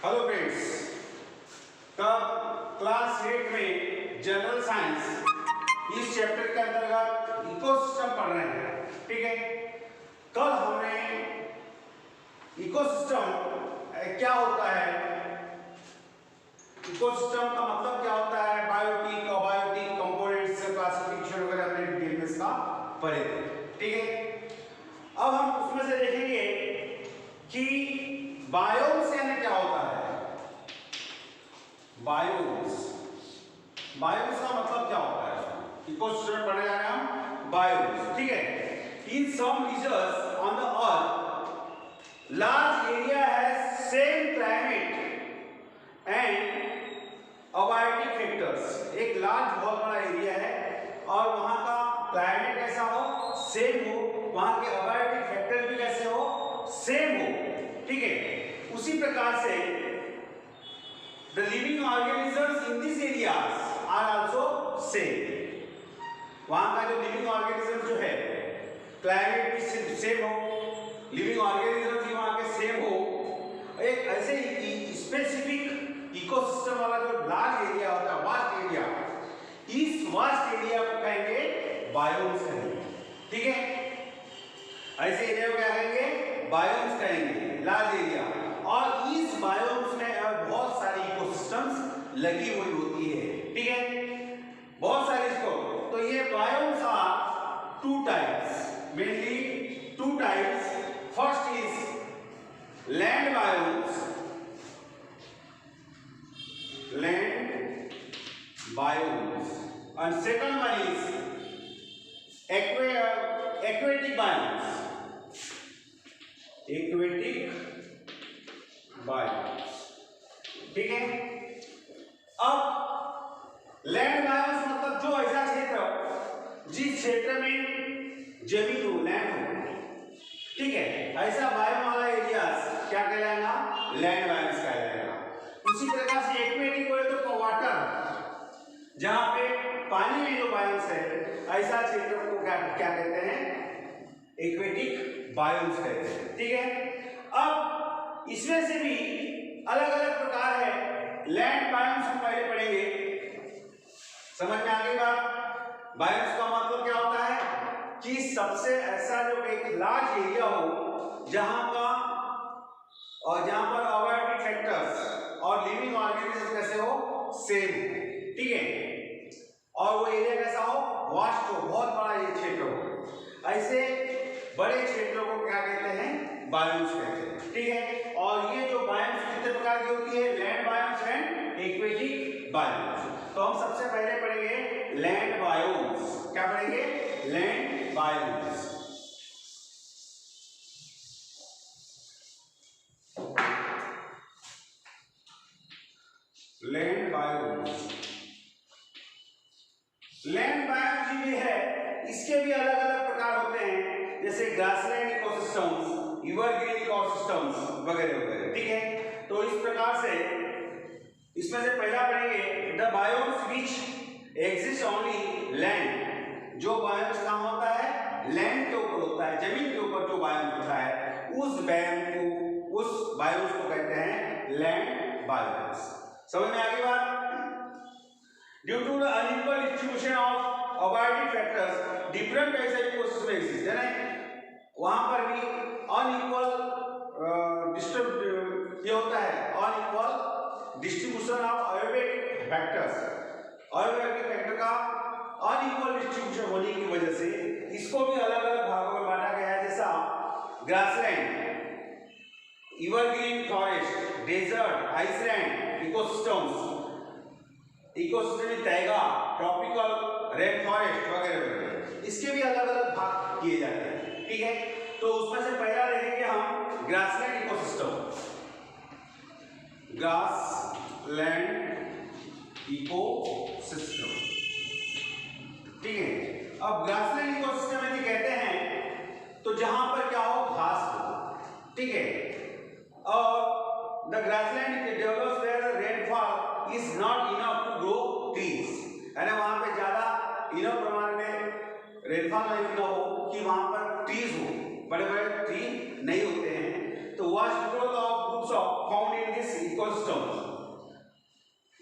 Hello friends, तब class 8 में general science इस चैप्टर के अंतर्गत इकोसिस्टम पढ़ रहे हैं। ठीक है, कल हमने इकोसिस्टम क्या होता है, इकोसिस्टम का मतलब क्या होता है, बायोटिक अबायोटिक कंपोनेंट्स क्लासिफिकेशन वगैरह हमने डिटेल में इसका पढ़े थे। ठीक है, अब हम उसमें से देखेंगे कि बायोम्स यानी क्या होता है। बायोम्स का मतलब क्या होता है, इकोसिस्टम पढ़ने जा रहे हैं हम बायोम्स। ठीक है, in some regions on the earth large area has same climate and abiotic factors. एक लार्ज बहुत बड़ा एरिया है और वहां का क्लाइमेट कैसा हो, सेम हो, वहां के अबायोटिक फैक्टर भी कैसे हो, सेम हो। ठीक है, उसी प्रकार से the living organisms in these areas are also same। वहां का जो लिविंग ऑर्गेनिज्म जो है, क्लाइमेट भी सेम हो, लिविंग ऑर्गेनिज्म भी वहां के सेम हो। एक ऐसे स्पेसिफिक इकोसिस्टम वाला जो लार्ज एरिया होता है, वास्ट एरिया, इस वास्ट एरिया को कहेंगे बायोम्स कहेंगे। ठीक है, ऐसे एरिया को क्या कहेंगे, बायोम्स कहेंगे, लार्ज एरिया। और इस बायोम्स में बहुत सारी इकोसिस्टम्स लगी हुई होती है। ठीक है, बहुत सारी इसको, तो ये biomes are two types, mainly two types. First is land biomes, and second one is aquatic biomes, ठीक है। अब लैंड बायोम्स मतलब जो ऐसा क्षेत्र जिस क्षेत्र में जमीन हो, लैंड हो, ठीक है, ऐसा बायोम वाला एरिया क्या कहलाएगा, लैंड बायोम्स कहलाएगा। उसी प्रकार से एक्वेटिक बोले तो वाटर, जहां पे पानी में जो बायोम्स है, ऐसा क्षेत्र को क्या कहते हैं, एक्वेटिक बायोम्स कहते हैं। ठीक है, अब इसमें से भी अलग अलग प्रकार है। लैंड बायोम्स हम पहले पढ़ेंगे, समझ में आ गई बात। बायोम्स का मतलब क्या होता है कि सबसे ऐसा जो एक लार्ज एरिया हो जहां का और जहां पर अबायोटिक फैक्टर्स और लिविंग ऑर्गेनिज्म कैसे हो, सेम। ठीक है, और वो एरिया कैसा हो, वास्ट हो, बहुत बड़ा ये क्षेत्र हो। ऐसे बड़े क्षेत्रों को क्या कहते हैं, बायोम्स कहते हैं। ठीक है, और ये जो बायोम्स कितने प्रकार की होती है, land biomes and aquatic biomes. तो हम सबसे पहले पढ़ेंगे लैंड बायोम्स। क्या पढ़ेंगे, land biomes. Land biomes, land biomes भी है, इसके भी अलग अलग प्रकार होते हैं, जैसे ग्रासलैंड इकोसिस्टम्स, एवरग्रीन इकोसिस्टम्स वगैरह वगैरह। ठीक है, तो इस प्रकार से इसमें से पहला पढ़ेंगे the biomes which exist only land. जो बायोम्स कहां होता है, लैंड के ऊपर होता है, जमीन के ऊपर जो बायोम्स होता है, उस बायोम्स को कहते हैं लैंड बायोम्स। समझ में आ गई बात। Due to the unequal distribution of abiotic factors, different types of ecosystem exist। है ना, वहां पर भी अनइक्वल ये होता है, unequal distribution of abiotic factors. Abiotic factor का अनइक्वल डिस्ट्रीब्यूशन होने की वजह से इसको भी अलग अलग भागों में बांटा गया है, जैसा grassland, evergreen forest, desert, island ecosystems, ecosystem में तैगा, ट्रॉपिकल रेन फॉरेस्ट वगैरह वगैरह, इसके भी अलग अलग भाग किए जाते हैं। ठीक है, तो उसमें से पहला देखेंगे हम ग्रासलैंड इकोसिस्टम। ग्रासलैंड इकोसिस्टम, ठीक है। अब ग्रासलैंड इकोसिस्टम यदि कहते हैं तो जहां पर क्या हो, घास हो। ठीक है, और the grassland develops where the rainfall is not enough to grow trees, है ना, वहां पे ज्यादा इनफ प्रमाण में रेनफॉल नहीं हो कि वहां पर ट्रीज हो, बड़े बड़े ट्री नहीं होते हैं। तो vast growth of groups of found in this ecosystem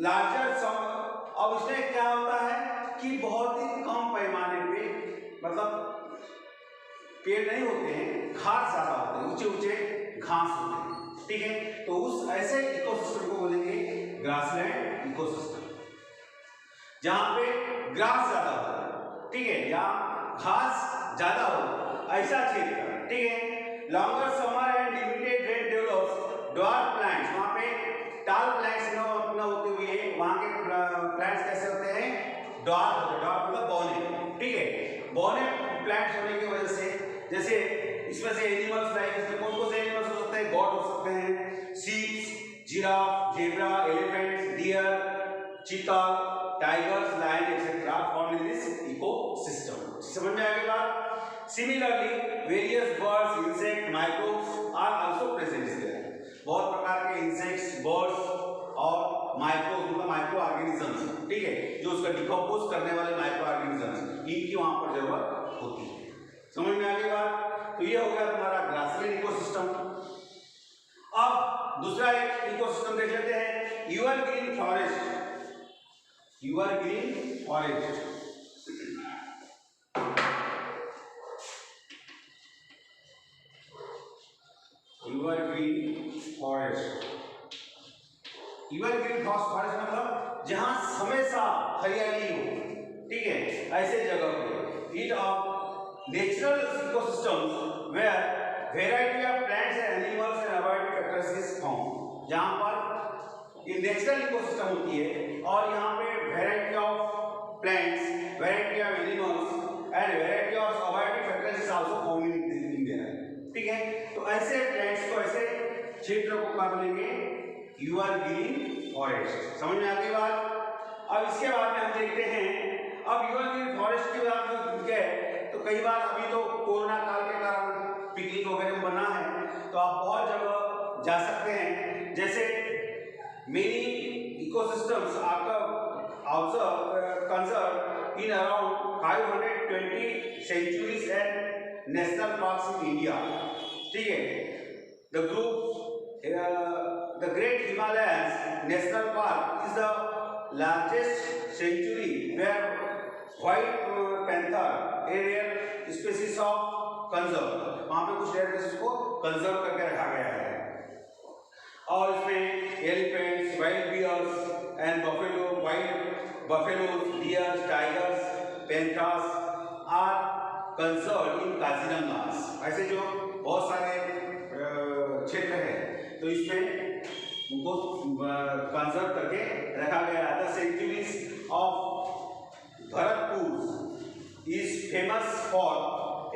larger some, अब इसमें क्या होता है कि बहुत ही कम पैमाने पे, मतलब पेड़ नहीं होते हैं, घास ज्यादा होते हैं, ऊंचे ऊंचे घास होते हैं, ठीक है। तो उस ऐसे इकोसिस्टम को बोलेंगे ग्रासलैंड इकोसिस्टम, जहां पे ग्रास ज्यादा होता है, ठीक है, या घास ज्यादा हो, ऐसा क्षेत्र, ठीक है। Longer summer and limited rain develops dwarf plants, वहां पे टाल प्लांट्स न होते हुए वहां के प्लांट्स कैसे होते हैं, ड्वार्फ होते हैं, ड्वार्फ मतलब बौने, ठीक है। बौने प्लांट्स होने की वजह से, जैसे इसमें से एनिमल्स लाइक, इसमें कौन कौन से एनिमल्स हो सकते हैं, गॉड हो सकते हैं, sheep, giraffe, zebra, elephant, deer, cheetah, tigers, lion etcetera found in this ecosystem. समझ में आ गई बात? Similarly, various birds, insects, microbes are also present there. बहुत प्रकार के इंसेक्ट्स, बर्ड्स और माइक्रोब्स, मतलब माइक्रो ऑर्गेनिजम्स, ठीक है, जो उसका डिकम्पोज करने वाले माइक्रो ऑर्गेनिजम्स, इनकी वहां पर जरूरत होती है। समझ में आ गई बात? तो ये हो गया तुम्हारा ग्रासलैंड इकोसिस्टम। अब दूसरा एक इकोसिस्टम देख लेते हैं, evergreen forest. Evergreen forest, evergreen forest, evergreen forest मतलब जहां हमेशा हरियाली हो, ठीक है, ऐसे जगह पे। It of natural ecosystems where variety of plants and animals and abiotic factors is found, जहां पर ये नेचुरल इकोसिस्टम होती है और यहाँ पे variety of plants, variety of animals and variety of abiotic factors is also found in their, ठीक है। तो ऐसे प्लांट्स को, ऐसे क्षेत्र को क्या बोलेंगे, एवरग्रीन फॉरेस्ट। समझ में आती बात? अब इसके बाद में हम देखते हैं, अब एवरग्रीन फॉरेस्ट के बाद क्या है, तो कई बार अभी तो कोरोना काल के कारण पिकनिक वगैरह बना है, तो आप बहुत जगह जा सकते हैं। जैसे many ecosystems are conserve in around 520 sanctuaries and national parks in India, ठीक है। The group the great Himalayans national park is the largest sanctuary where white panther a rare species of conserve, वहां पे कुछ रेयर स्पीसीज को conserve करके रखा गया है। और इसमें elephants, wild bears and buffalo, wild buffaloes, deers, tigers, panthers are conserve in Kaziranga. ऐसे जो बहुत सारे क्षेत्र है, तो इसमें उनको कंजर्व करके रखा गया है। The sanctuaries of Bharatpur is famous for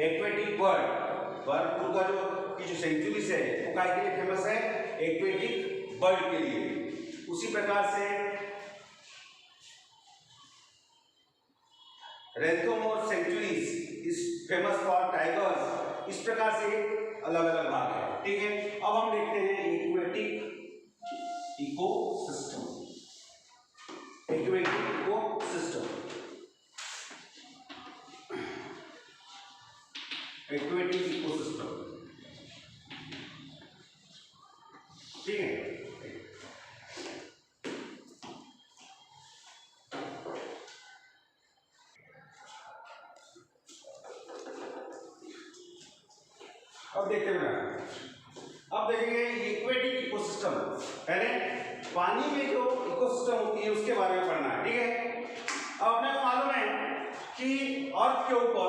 aquatic bird. Bharatpur का जो सेंचुरीज है वो काय के लिए फेमस है, एक्वेटिक बर्ड के लिए। उसी प्रकार से Ranthambore sanctuaries is famous for tigers. इस प्रकार से अलग अलग भाग है, ठीक है। अब हम देखते हैं aquatic ecosystem. Aquatic ecosystem, aquatic ecosystem, ठीक है। अब देखते हैं, अब देखेंगे एक्वेटिक इकोसिस्टम, यानी पानी में जो इकोसिस्टम होती है उसके बारे में पढ़ना है, ठीक है। अब अपने को मालूम है कि अर्थ के ऊपर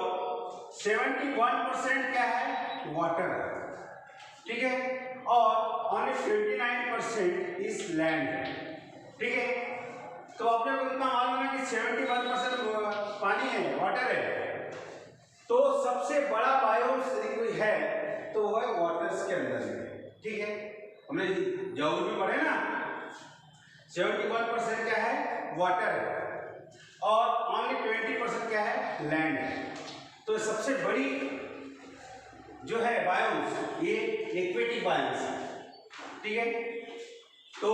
71% क्या है, वाटर है, ठीक है, और ओनली 29% इज लैंड है, ठीक है। तो अपने को इतना मालूम है कि 71% पानी है, वाटर है, तो सबसे बड़ा बायोस्फीयर है तो वो है वाटर्स के अंदर में, ठीक है। हमने ज्योग्राफी में पढ़े ना, 71% क्या है, वाटर है, और ओनली 20% क्या है, लैंड है। तो सबसे बड़ी जो है बायोम्स, ये एक्वेटिक बायोम्स है, ठीक है। तो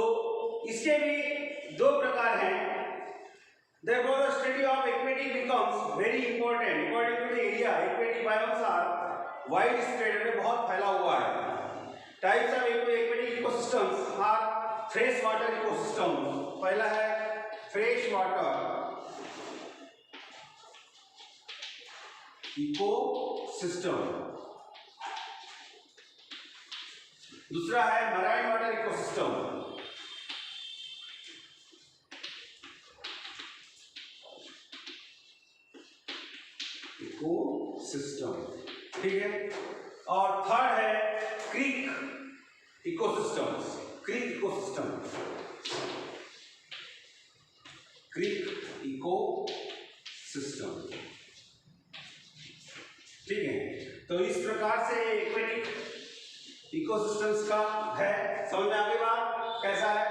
इसके भी दो प्रकार हैं। Therefore, the study of aquatic becomes very important according to the area. Aquatic biomes are widespread, में बहुत फैला हुआ है। Types of aquatic ecosystems are freshwater ecosystems, पहला है फ्रेश वाटर इकोसिस्टम, दूसरा है मराइन वाटर इकोसिस्टम, ठीक है, और थर्ड है creek ecosystem, creek ecosystem, creek ecosystem, ठीक है। तो इस प्रकार से एक्वेटिक इकोसिस्टम्स का है। समझ में आ गई बात कैसा है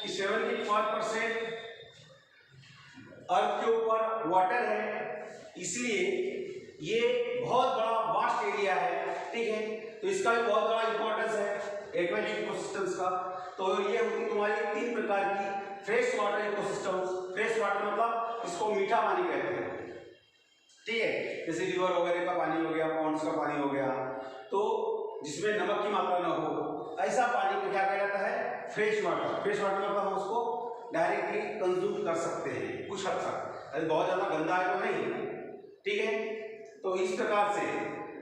कि 74% अर्थ के ऊपर वाटर है, इसलिए ये बहुत बड़ा वास्ट एरिया है, ठीक है। तो इसका भी बहुत बड़ा इंपॉर्टेंस है एक्वेटिक इकोसिस्टम्स का। तो ये होती तुम्हारी 3 प्रकार की fresh water ecosystems. Fresh water मतलब इसको मीठा पानी कहते हैं, ठीक है, जैसे रिवर वगैरह का पानी हो गया, पॉन्ड्स का पानी हो गया, तो जिसमें नमक की मात्रा न हो, ऐसा पानी को क्या कहा जाता है? Fresh water. फ्रेश वाटर मतलब हम उसको डायरेक्टली कंज्यूम कर सकते हैं कुछ हद तक, अरे बहुत ज्यादा गंदा है तो नहीं, ठीक है। तो इस प्रकार से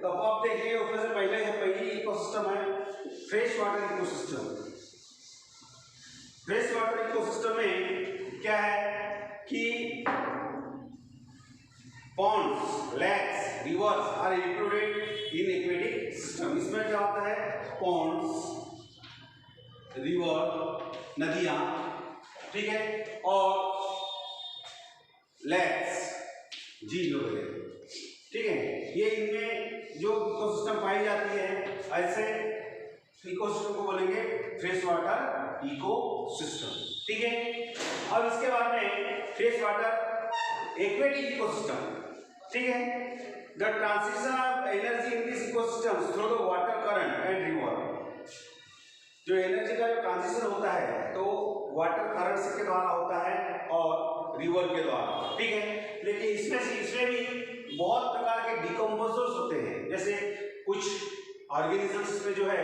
तो आप देखिए उसमें से पहली इकोसिस्टम है fresh water ecosystem. Fresh water ecosystem में क्या है कि ponds, lakes, rivers are included in aquatic system. इसमें क्या होता है? पॉन्ड्स, रिवर, नदियां, ठीक है, और लेक्स, झील वगैरह, ठीक है, ये इनमें जो इकोसिस्टम पाई जाती है, ऐसे इकोसिस्टम को बोलेंगे फ्रेश वाटर इकोसिस्टम, ठीक है। अब इसके बाद में फ्रेश वाटर एक्वेटिक इकोसिस्टम, ठीक है। The transition of energy in this ecosystem through the water current and river. जो एनर्जी का जो ट्रांजिशन होता है तो वाटर करंट के द्वारा होता है और रिवर के द्वारा, ठीक है। लेकिन इसमें भी बहुत प्रकार के डिकम्पोजर्स होते हैं, जैसे कुछ ऑर्गेनिजम्स में जो है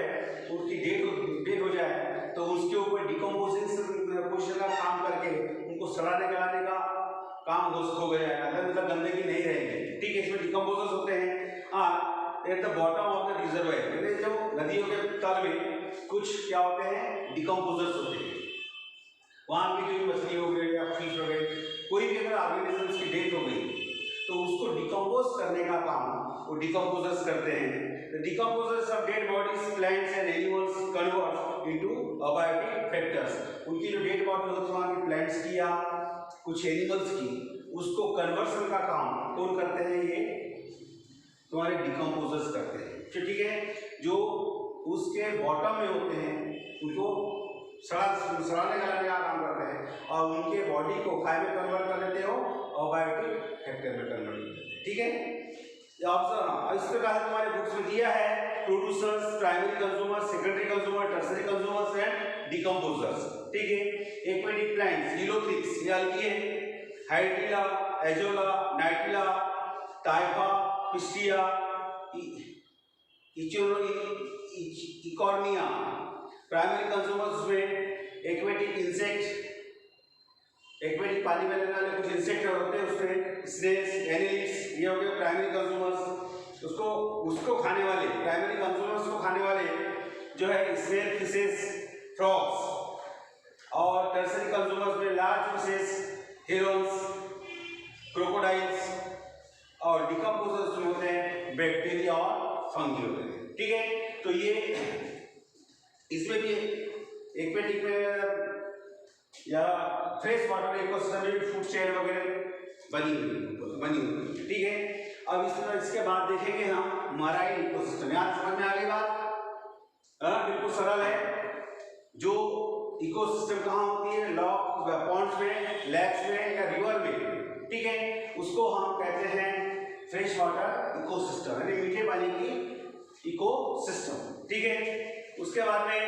उनकी डेट हो जाए तो उसके ऊपर डिकम्पोजिशन का काम करके उनको सड़ाने गलाने का काम हो गया, मतलब गंदगी नहीं रहेगी, ठीक है। इसमें डिकम्पोजर्स होते हैं at the bottom of the reservoir, जो नदियों के तल में कुछ क्या होते हैं? डिकम्पोजर्स होते हैं। वहां की जो मछली हो गई या फिश हो गई, कोई भी अगर ऑर्गेनिजम्स की डेथ हो गई तो उसको डिकम्पोज करने का काम वो डिकम्पोजर्स करते हैं। The decomposers of dead bodies, plants and animals convert into abiotic factors. उनकी जो डेड बॉडी होती है वहां की प्लांट्स की या कुछ एनिमल्स की, उसको कन्वर्सन का काम कौन करते हैं? ये तुम्हारे डिकम्पोजर्स करते हैं, ठीक है। जो उसके बॉटम में होते हैं उनको सड़ाने गलाने का काम करते हैं और उनके बॉडी को खाए में कन्वर्ट कर लेते हो और बायोटिक फैक्टर में कन्वर्ट कर लेते हैं, ठीक है। ऑप्शन इस प्रकार तुम्हारे बुक्स में दिया है producers, primary consumers, secondary consumer, tertiary consumers and decomposers, ठीक है। एक्वेटिक प्लांट्स, लिलोथ्रिक्स, ये अलगी है, hydrilla, azolla, nitella, typha, pistia, eichhornia. Primary consumers में एक्वेटिक इंसेक्ट, एक्वेटिक पानी में रहने वाले कुछ इंसेक्ट होते हैं, उसमें स्नेक्स, एनिलिड्स, ये हो गए प्राइमरी कंज्यूमर्स। उसको खाने वाले प्राइमरी कंज्यूमर्स को खाने वाले जो है स्नेल, फिशेस, फ्रॉग्स। और टर्शियरी कंज्यूमर्स में लार्ज फिशेस, हेरॉन्स, क्रोकोडाइल्स। और डिकम्पोजर्स में होते हैं बैक्टीरिया और फंगी होते हैं, ठीक है। तो ये इसमें भी एक्वेटिक में या फ्रेश वाटर इकोसिस्टम में भी फूड चेन वगैरह बनी हुई, ठीक है। अब इसके बाद देखेंगे हम मराइन इकोसिस्टम। यार समझ में आ गई बात? बिल्कुल सरल है। जो इकोसिस्टम कहाँ होती है? लॉक, पॉन्ड्स में, लेक्स में या रिवर में, ठीक है। उसको हम कहते हैं फ्रेश वाटर इकोसिस्टम, यानी मीठे पानी की इकोसिस्टम, ठीक है। उसके बाद में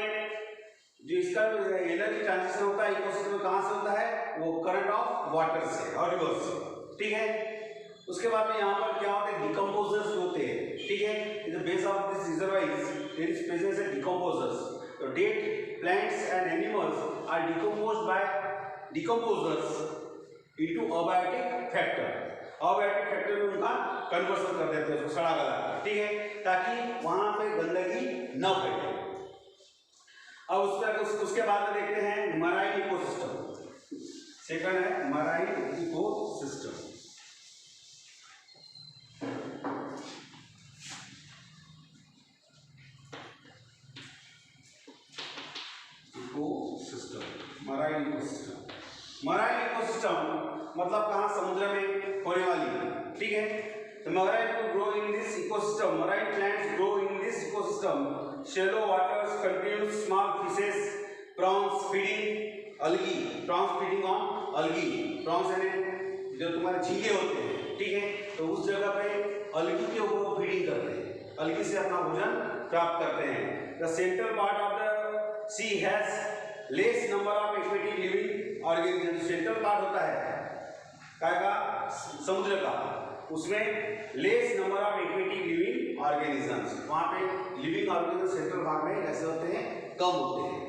जो इसका एनर्जी ट्रांजिशन होता है इकोसिस्टम कहाँ से होता है? वो करंट ऑफ वाटर से और रिवर से, ठीक है। उसके बाद में यहाँ पर क्या होता है? डिकम्पोजर्स होते हैं, ठीक है। In the base of this reservoirs there is presence of decomposers. तो dead plants and animals are decomposed by decomposers into abiotic factor. Abiotic factor में उनका कन्वर्सन कर देते हैं, उसको सड़ा गला, ठीक है, ताकि वहां पे गंदगी न फैले। अब उसके बाद में देखते हैं मराइन इकोसिस्टम। सेकंड है marine ecosystem. Marine ecosystem. Marine ecosystem मतलब कहाँ, समुद्र में होने वाली, ठीक है। तो marine grow in this ecosystem, marine plants grow in this ecosystem, shallow waters contain small fishes, prawns feeding algae, prawns feeding on algae, prawns यानी जो तुम्हारे झींगे होते हैं, ठीक है, तो उस जगह पे अलगी के ऊपर फीडिंग करते हैं, अलगी से अपना भोजन प्राप्त करते हैं। The central part of the sea has less number of aquatic living organism. Central part होता है काय का, समुद्र का, उसमें less number of aquatic living organisms, वहां पे लिविंग ऑर्गेनिज्म सेंट्रल भाग में कैसे होते हैं, कम होते हैं।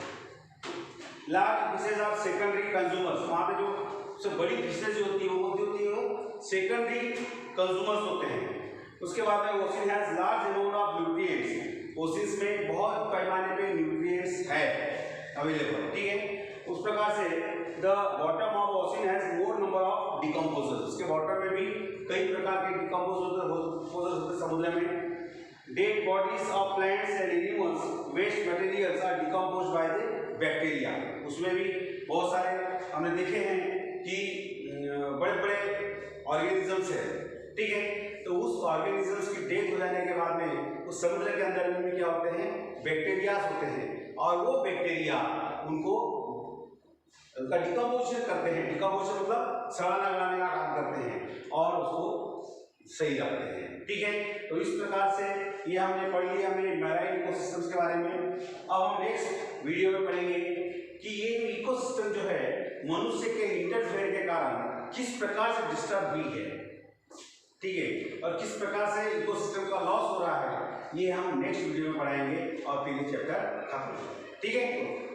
Large fishes are secondary consumers, वहां पे जो सबसे बड़ी फिशेज जो होती है वो सेकेंडरी कंज्यूमर्स होते हैं। उसके बाद में ocean has large amount of nutrients, oceans में बहुत पैमाने पे न्यूट्रिएंट्स है अवेलेबल, ठीक है। उस प्रकार से the bottom of ocean has more number of decomposers, उसके बॉटम में भी कई प्रकार के डिकम्पोजर्स होते समुद्र में। Dead bodies of plants and animals waste materials are decomposed by the bacteria, उसमें भी बहुत सारे हमने देखे हैं कि बड़े बड़े ऑर्गेनिजम्स है, ठीक है, तो उस ऑर्गेनिजम्स की डेथ हो जाने के बाद में उस समुद्र के अंदर में क्या होते हैं, बैक्टीरियाज होते हैं, और वो बैक्टीरिया उनको उनका डिकम्पोजिशन करते हैं। डिकम्पोजिशन मतलब सड़ाना गलाने का काम करते हैं और उसको सही रखते हैं, ठीक है। तो इस प्रकार से ये हमने पढ़ लिया हमने मैराइन इकोसिस्टम्स के बारे में। अब हम नेक्स्ट वीडियो में पढ़ेंगे कि ये इकोसिस्टम जो है मनुष्य के इंटरफेयर के कारण किस प्रकार से डिस्टर्ब हुई है, ठीक है, और किस प्रकार से इकोसिस्टम का लॉस हो रहा है, ये हम नेक्स्ट वीडियो में पढ़ाएंगे और फिर ये चैप्टर खत्म, ठीक है।